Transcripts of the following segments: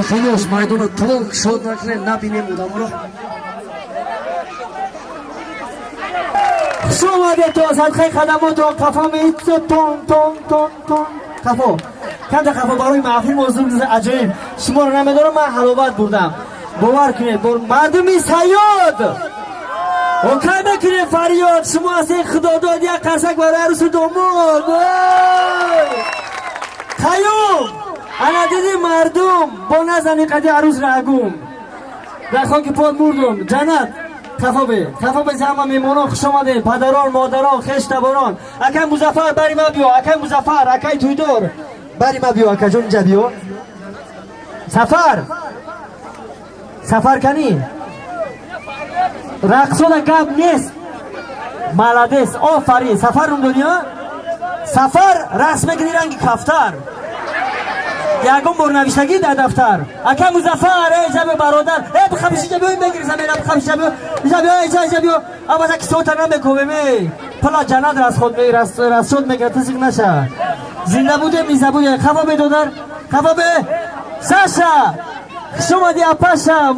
Финиш майдона толк шод накне набинем удамро. شما تو از خیلی خدمات و قفا میتونه تون قفا کم قفا برای محفل موضوع عجایب شما رو نمیدارم من حلاوت بردم باور کنید مردمی سیاد و کم کنید فریاد شما از این خدا داد یک قرصک برای عروس دومود خیوم انا دیدی مردم با نزنی قدی عروس رگوم در خاک پاد مردم جنت کفا به همه میمونان خوش آمده پدران مادران خش تباران اکای مظفر بری ما بیو اکای مظفر اکای تویدار بری ما بیو اکای جون اینجا بیو سفر کنی رقصو دا گب نیست ملدس آفرین سفر روم دنیا سفر رسم گری رنگ کفتر یکم برنوشتگی در دفتر اکا مظفر اینجا بیو برادر بخمیش اینجا بیو این بگیری زمین بخمیش اینجا بیو اما که صوت نمیکنه می پلا جناد راست خود می راست شد میگه تسیق نشه زنده بوده میزه بوده خفا به دودر خفا به ساشا خشوما دی اپاشا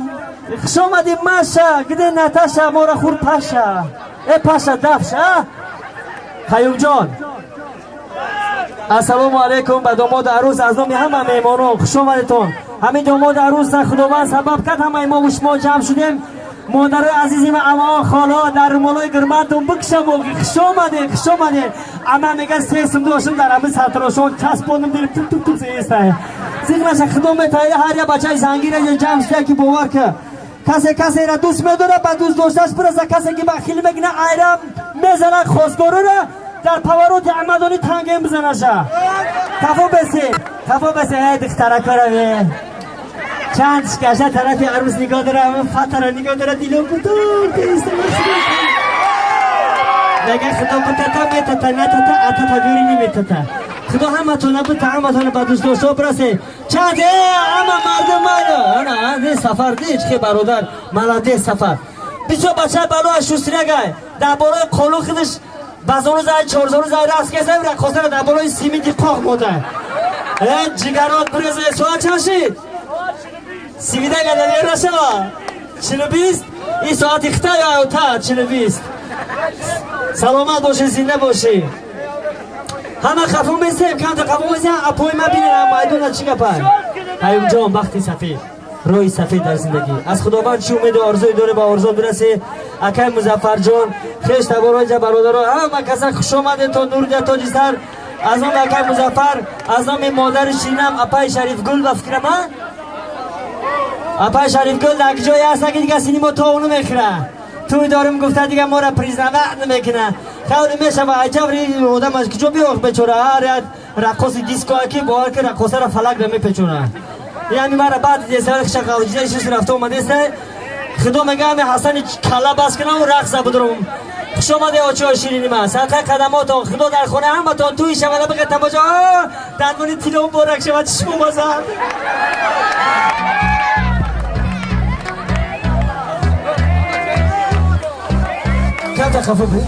خشوما دی ماشا گده نتاشا مورا خور پاشا پاشا دفشا خیوم جان السلام علیکم به داماد عروس از نام همه میمانان خوش آمدید همین داماد عروس خداوند سبب کرد همه ما و شما جمع شدیم مادرای عزیزی و عمه خالا در رومالای گرمتون بکشم و خوش آمدید عمه میگه سیستم داشتم در همه سطراشون چسبوندم دیر تو سیسته زیگمش خدمت هر یه بچه زنگیره یا جمع شده که باور که کسی را دوست میداره با دوست داشتش برسه کسی که بخیلی بگنه ایرم میزنه خواستگاره را در پاوروت احمدانی تنگیم بزنه شا کفو بسی ای دختره کرده چند شکشه طرفی عروس نگاه داره همه فتره نگاه داره دیلو بودور دیسته نگه خدا بودتا میتتا نتتا اتتا دوری نمیتتا خدا همه تونه بود همه تونه با دوست دوستا برسه چند همه مردم مالا سفر دیچ که برادر ملاده سفر بیچو بچه بلو اشوستری گای در بالای قلو خودش بازونو زای چورزونو زای راست کسی را خواستن در بالای سیمیدی قاق بوده جگرات برزه سوال چاشید سیمیده گدنی رشما 40 این ساعت اخته یا اوتا 40 سلامت باشی زنده باشی همه خفون بیستیم کم تا خفون بیستیم اپوی ما بینن اما ایدون چی گپن حیوم جان بختی سفید روی سفید در زندگی از خداوند چی امید و آرزوی داره با آرزو برسه اکای مظفر جان خیش تبارای جا برادران همه کسا خوش آمده تا نور در تاج سر از نام اکای مظفر، از نام مادر شیرینم اپای شریف گل و فکرم اپای شریف گل در جایی هست که دیگه سینما تا اونو میخره توی دارم گفته دیگه ما را پریزنوه نمیکنه خیلی میشه و عجب ری آدم از کجا بیاخ بچوره هر رقص دیسکو که باور که رقصه را فلک را میپیچونه یعنی مرا بعد دیسه شقاوجی دیش رفته اومده است خدا میگه همه حسن کلا بس کنم و رقص بدرم شما ده آچه شیرینی من سرقه قدمات خدا در خونه همه تان توی شماله بگه تماجا دنبانی تیلو بارک شما چشمو بازم کم تخفه بود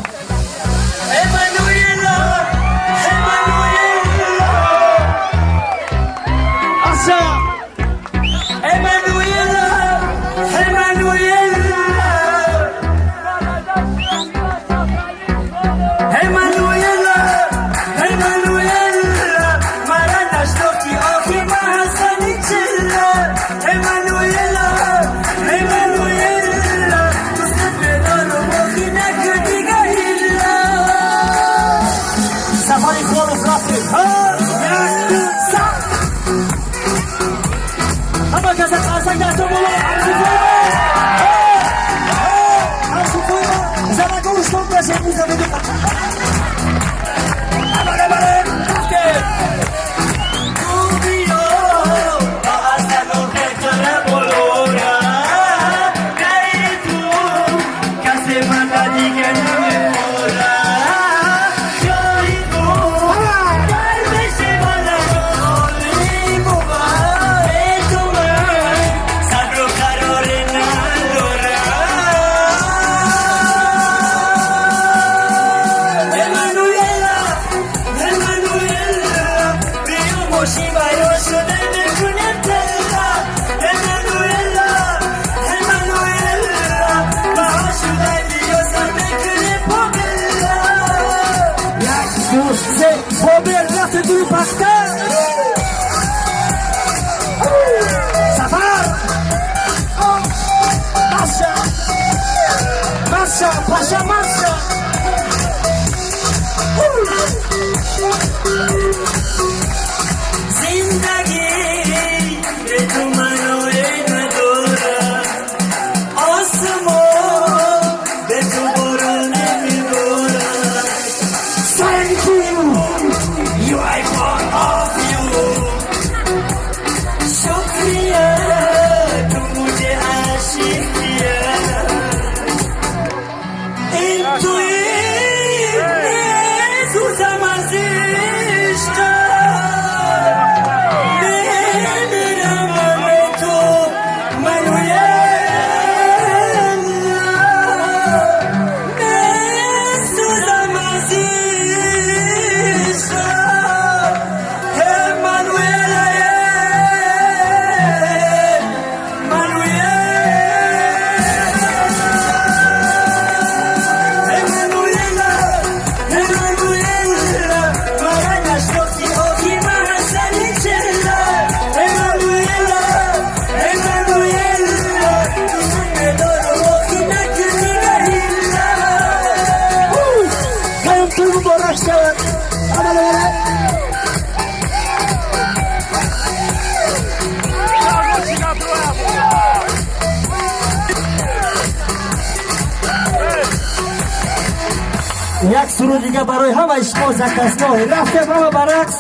یک سرود دیگه برای همه شما زکسناه رفته برای برعکس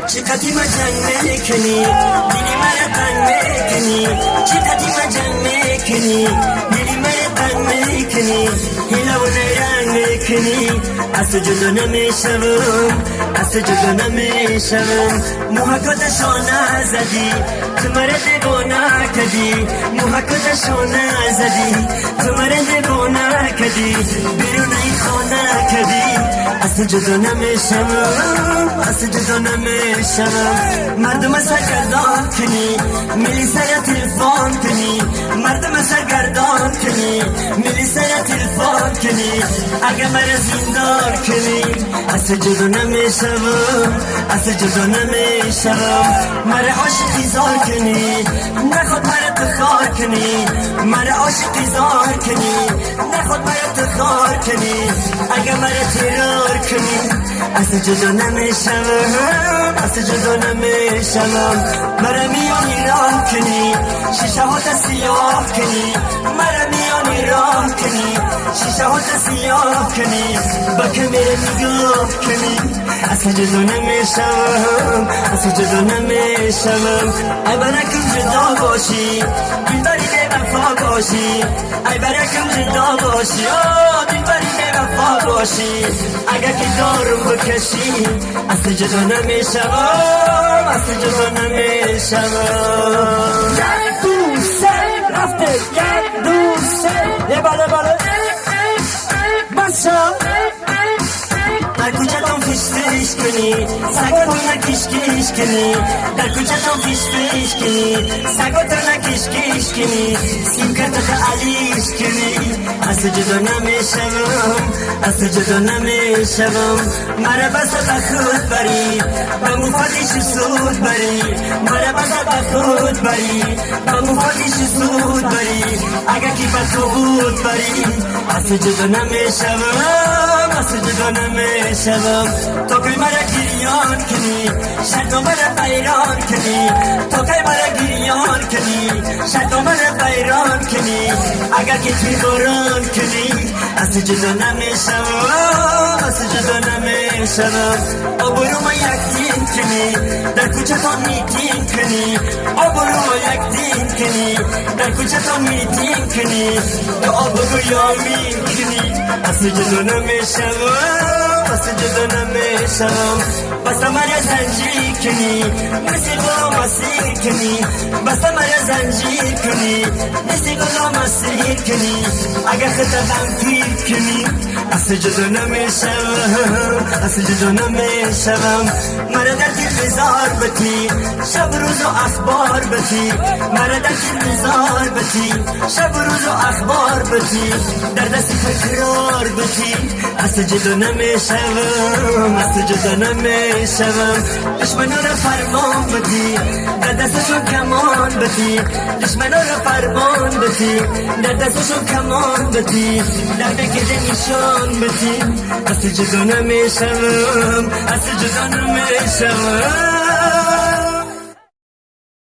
چقدی ما جنگ میکنی دیلی مرا تنگ میکنی چقدی ما جنگ میکنی دیلی مرا تنگ میکنی هیلا و نیرنگ میکنی از تو جدا نمیشوم از تو جدا نمیشوم محکاتشو نزدی تو مرا دیوانه کردی محکاتشو نزدی تو مرا دیوانه کردی بیرون این خانه کردی از تو جدا نمیشوم از تو جدا نمیشوم مردم سرگردان کنی میلی سر تلفن کنی مردم سرگردان کنی میلی سر تلفن کنی اگه مرا زندان کنی از تو جدا نمیشوم از تو جدا نمیشوم مرا عاشقی زار کنی نخود مرا تو خار کنی مرا عاشقی زار کنی نخود اصلا جدا نمیشم اصلا جدا نمیشم مرا میانی راه کنی شیشه ها سیاه کنی مرا میانی راه کنی شیشه ها سیاه کنی با کمیره نگاه کنی اصلا جدا نمیشم اصلا جدا نمیشم ای برکم جدا باشی دلبری به وفا باشی ای برکم جدا باشی دلبری به وفا باشی اگر که دارم بکشی اصلا جدا نمیشم اصلا جدا نمیشم یک دوست رفته یک دوست یه باله بسا در کوچه‌تون فیش کنی سگاتون نکش کنی در کوچه‌تون فیش کنی سگاتون نکش کنی سیمکتو علیش کنی اصلا جدا نمیشم اصلا جدا نمیشم مرا بس به خود بری به مفادیش سود بری مرا بس به خود بری به مفادیش سود بری اگر کی به تو بود بری اصلا جدا نمیشم اصلا جدا نمیشم تو که مرا گریان کنی شاید مرا بیران کنی تو که مرا گریان کنی شاید مرا بیران کنی اگر که توی باران کنی اصلا جدا نمیشم اصلا جدا نمیشم آبروما یک دین کنی در کوچه تا میتین کنی آبروما یک دین کنی در کوچه تا میتین کنی تو آبرو یامین کنی اصلا جدا نمیشم اصلا جدا نمیشم بس مرا زنجیر کنی مثل با مسیر کنی بس مرا زنجیر کنی مثل با مسیر کنی اگر خطبم پیر کنی اصلا جدا نمیشم اصلا جدا نمیشم مرا در دل بزار بتی شب روز و اخبار بتی مرا در دل بزار بتی شب روز و اخبار بتی در دست تکرار بتی اصلا جدا نمیشم اصلا جدا نمیشم دشمنا را فرمان بتی در دستشون کمان بتی دشمنا را فرمان بتی در دستشون کمان بتی در بکده نشان بتی اصلا جدا نمیشم اصلا جدا نمیشم